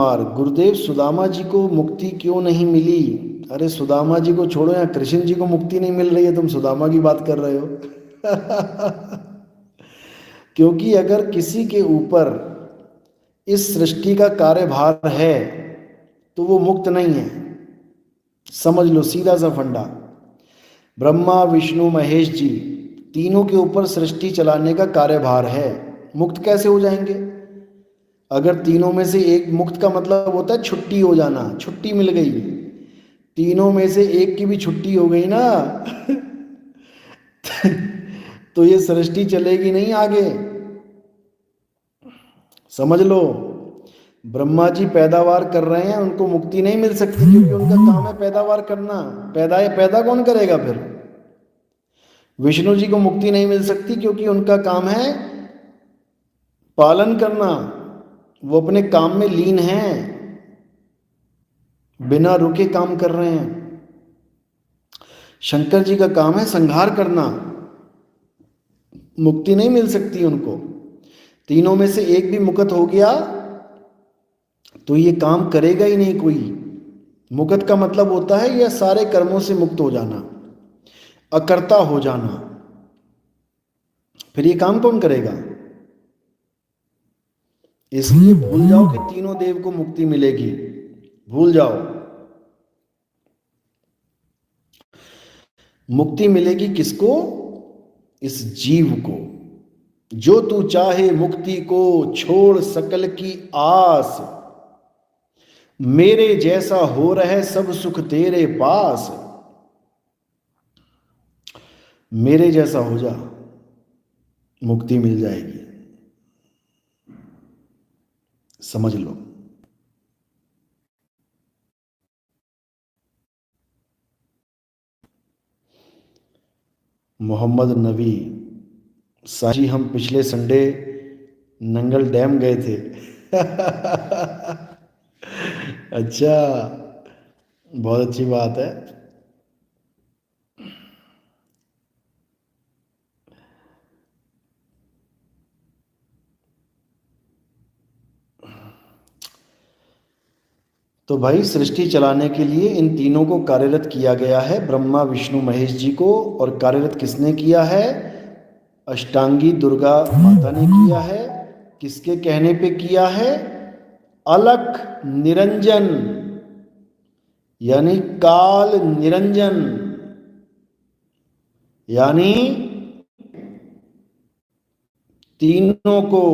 और गुरुदेव सुदामा जी को मुक्ति क्यों नहीं मिली? अरे सुदामा जी को छोड़ो, यहाँ कृष्ण जी को मुक्ति नहीं मिल रही है, तुम सुदामा की बात कर रहे हो। क्योंकि अगर किसी के ऊपर इस सृष्टि का कार्यभार है तो वो मुक्त नहीं है। समझ लो, सीधा सा फंडा। ब्रह्मा विष्णु महेश जी तीनों के ऊपर सृष्टि चलाने का कार्यभार है। मुक्त कैसे हो जाएंगे? अगर तीनों में से एक मुक्त का मतलब होता है छुट्टी हो जाना, छुट्टी मिल गई। तीनों में से एक की भी छुट्टी हो गई ना, तो ये सृष्टि चलेगी नहीं आगे। समझ लो, ब्रह्मा जी पैदावार कर रहे हैं, उनको मुक्ति नहीं मिल सकती क्योंकि उनका काम है पैदावार करना। पैदा कौन करेगा फिर? विष्णु जी को मुक्ति नहीं मिल सकती क्योंकि उनका काम है पालन करना। वो अपने काम में लीन हैं, बिना रुके काम कर रहे हैं। शंकर जी का काम है संहार करना, मुक्ति नहीं मिल सकती उनको। तीनों में से एक भी मुक्त हो गया तो ये काम करेगा ही नहीं कोई। मुक्त का मतलब होता है यह सारे कर्मों से मुक्त हो जाना, अकर्ता हो जाना। फिर ये काम कौन करेगा? इसलिए भूल जाओ कि तीनों देव को मुक्ति मिलेगी, भूल जाओ। मुक्ति मिलेगी किसको? इस जीव को। जो तू चाहे मुक्ति को, छोड़ सकल की आस, मेरे जैसा हो रहे सब सुख तेरे पास। मेरे जैसा हो जा, मुक्ति मिल जाएगी। समझ लो। मोहम्मद नबी साजी, हम पिछले संडे नंगल डैम गए थे। अच्छा, बहुत अच्छी बात है। तो भाई सृष्टि चलाने के लिए इन तीनों को कार्यरत किया गया है, ब्रह्मा विष्णु महेश जी को। और कार्यरत किसने किया है? अष्टांगी दुर्गा माता ने किया है। किसके कहने पे किया है? अलख निरंजन यानी काल निरंजन, यानी तीनों को,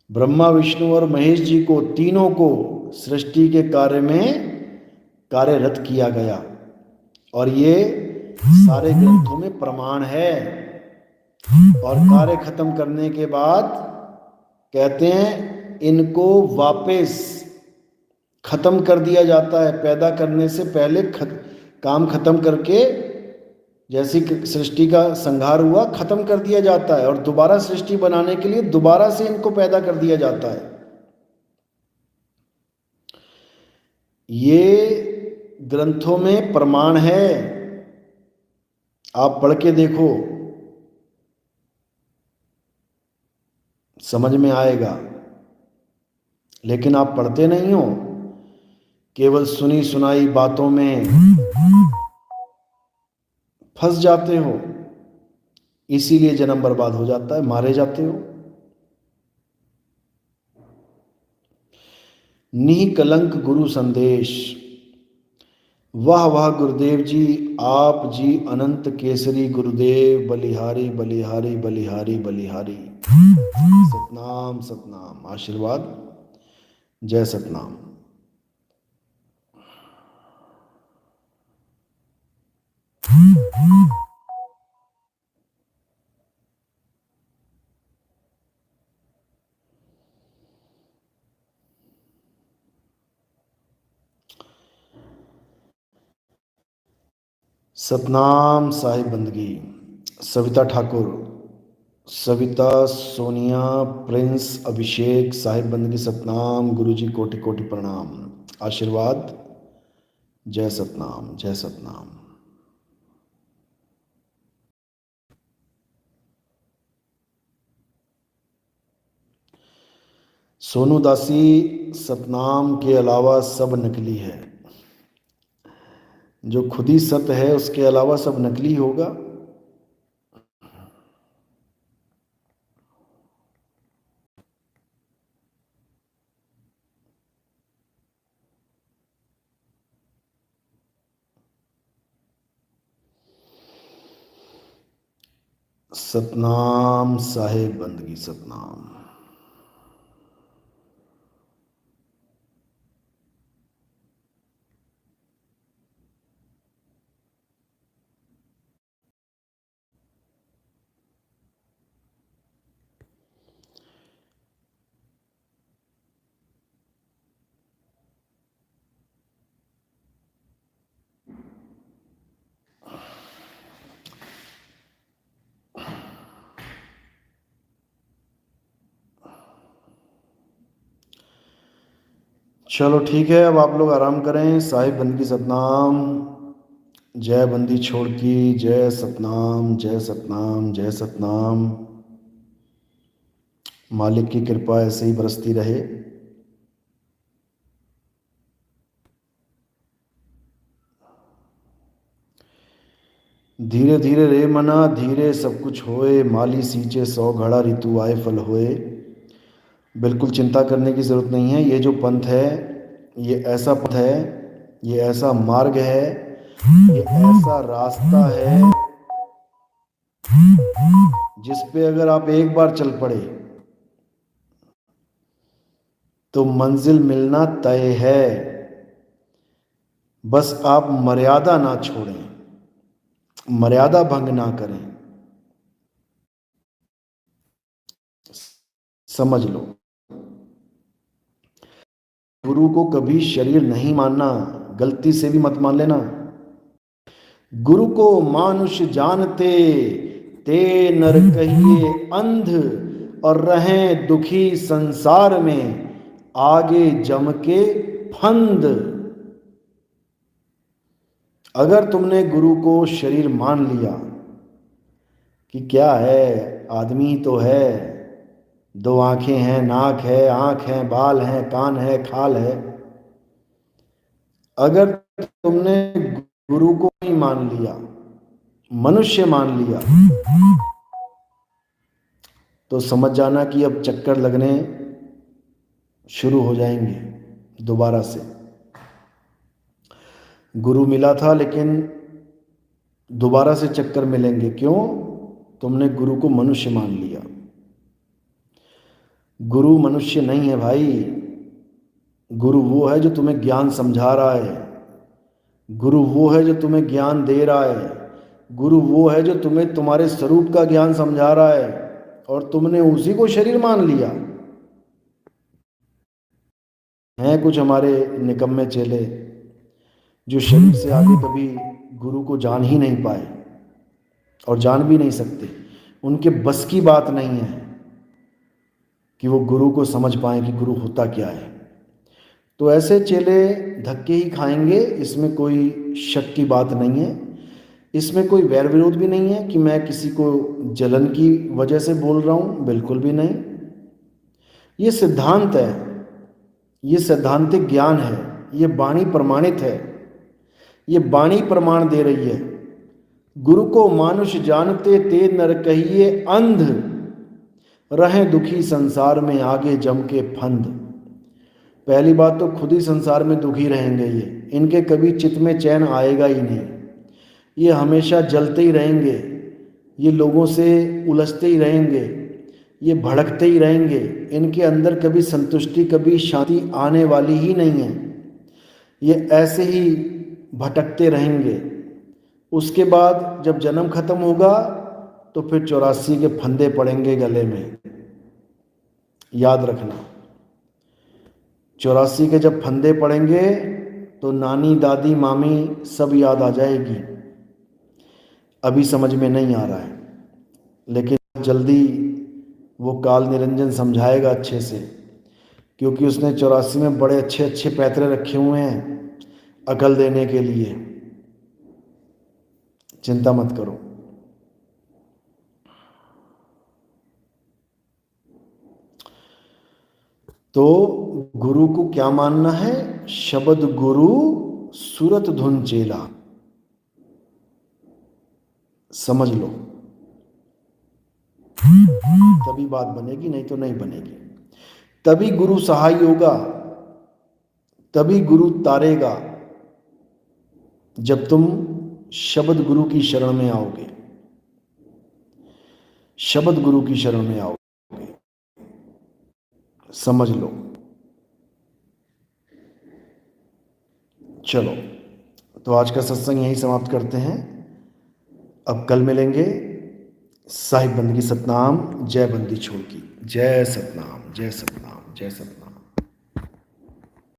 ब्रह्मा विष्णु और महेश जी को, तीनों को सृष्टि के कार्य में कार्यरत किया गया। और ये सारे ग्रंथों में प्रमाण है। और कार्य खत्म करने के बाद कहते हैं इनको वापस खत्म कर दिया जाता है। पैदा करने से पहले काम खत्म करके, जैसी सृष्टि का संहार हुआ, खत्म कर दिया जाता है और दोबारा सृष्टि बनाने के लिए दोबारा से इनको पैदा कर दिया जाता है। ये ग्रंथों में प्रमाण है, आप पढ़ के देखो, समझ में आएगा। लेकिन आप पढ़ते नहीं हो, केवल सुनी सुनाई बातों में फंस जाते हो, इसीलिए जन्म बर्बाद हो जाता है, मारे जाते हो। निकलंक गुरु संदेश। वाह वाह गुरुदेव जी, आप जी अनंत केसरी गुरुदेव, बलिहारी बलिहारी बलिहारी बलिहारी। सतनाम सतनाम, आशीर्वाद, जय सतनाम। सतनाम साहिब बंदगी। सविता ठाकुर, सविता, सोनिया, प्रिंस, अभिषेक, साहिब बंदगी सतनाम। गुरु जी कोटि कोटि प्रणाम, आशीर्वाद, जय सतनाम जय सतनाम। सोनू दासी, सतनाम के अलावा सब नकली है। जो खुद ही सत्य है उसके अलावा सब नकली होगा। सतनाम साहेब बंदगी, सतनाम। चलो ठीक है, अब आप लोग आराम करें। साहिब बंदगी सतनाम। जय बंदी छोड़ की, जय सतनाम, जय सतनाम, जय सतनाम। मालिक की कृपा ऐसे ही बरसती रहे। धीरे धीरे रे मना, धीरे सब कुछ होए, माली सींचे 100 घड़ा, ऋतु आए फल होए। बिल्कुल चिंता करने की ज़रूरत नहीं है। ये जो पंथ है, ये ऐसा पंथ है, ये ऐसा मार्ग है, ये ऐसा रास्ता है जिस पे अगर आप एक बार चल पड़े तो मंजिल मिलना तय है। बस आप मर्यादा ना छोड़ें, मर्यादा भंग ना करें। समझ लो, गुरु को कभी शरीर नहीं मानना, गलती से भी मत मान लेना। गुरु को मानुष जानते, ते नर कहिए अंध, और रहें दुखी संसार में, आगे जम के फंद। अगर तुमने गुरु को शरीर मान लिया कि क्या है, आदमी ही तो है, 2 आंखें हैं, नाक है, आंख है, बाल है, कान है, खाल है, अगर तुमने गुरु को ही मान लिया, मनुष्य मान लिया, तो समझ जाना कि अब चक्कर लगने शुरू हो जाएंगे दोबारा से। गुरु मिला था लेकिन दोबारा से चक्कर मिलेंगे। क्यों? तुमने गुरु को मनुष्य मान लिया। गुरु मनुष्य नहीं है भाई। गुरु वो है जो तुम्हें ज्ञान समझा रहा है। गुरु वो है जो तुम्हें ज्ञान दे रहा है। गुरु वो है जो तुम्हें तुम्हारे स्वरूप का ज्ञान समझा रहा है, और तुमने उसी को शरीर मान लिया। हैं कुछ हमारे निकम्मे चेले जो शरीर से आगे कभी गुरु को जान ही नहीं पाए और जान भी नहीं सकते। उनके बस की बात नहीं है कि वो गुरु को समझ पाएं कि गुरु होता क्या है। तो ऐसे चेले धक्के ही खाएंगे, इसमें कोई शक की बात नहीं है। इसमें कोई वैर विरोध भी नहीं है कि मैं किसी को जलन की वजह से बोल रहा हूँ, बिल्कुल भी नहीं। ये सिद्धांत है, ये सैद्धांतिक ज्ञान है, ये वाणी प्रमाणित है, ये वाणी प्रमाण दे रही है। गुरु को मानुष जानते, ते नर कहिए अंध, रहें दुखी संसार में, आगे जम के फंद। पहली बात तो खुद ही संसार में दुखी रहेंगे ये, इनके कभी चित्त में चैन आएगा ही नहीं। ये हमेशा जलते ही रहेंगे, ये लोगों से उलझते ही रहेंगे, ये भड़कते ही रहेंगे। इनके अंदर कभी संतुष्टि, कभी शांति आने वाली ही नहीं है। ये ऐसे ही भटकते रहेंगे। उसके बाद जब जन्म खत्म होगा तो फिर 84 के फंदे पड़ेंगे गले में। याद रखना, 84 के जब फंदे पड़ेंगे तो नानी, दादी, मामी सब याद आ जाएगी। अभी समझ में नहीं आ रहा है, लेकिन जल्दी वो काल निरंजन समझाएगा अच्छे से, क्योंकि उसने 84 में बड़े अच्छे अच्छे पैतरे रखे हुए हैं अकल देने के लिए। चिंता मत करो। तो गुरु को क्या मानना है? शब्द गुरु सूरत धुन चेला। समझ लो, तभी बात बनेगी, नहीं तो नहीं बनेगी। तभी गुरु सहाय होगा, तभी गुरु तारेगा, जब तुम शब्द गुरु की शरण में आओगे, शब्द गुरु की शरण में आओगे। समझ लो। चलो, तो आज का सत्संग यहीं समाप्त करते हैं। अब कल मिलेंगे। साहिब बंदगी सतनाम, जय बंदी छोड़ की। जय सतनाम, जय सतनाम, जय सतनाम।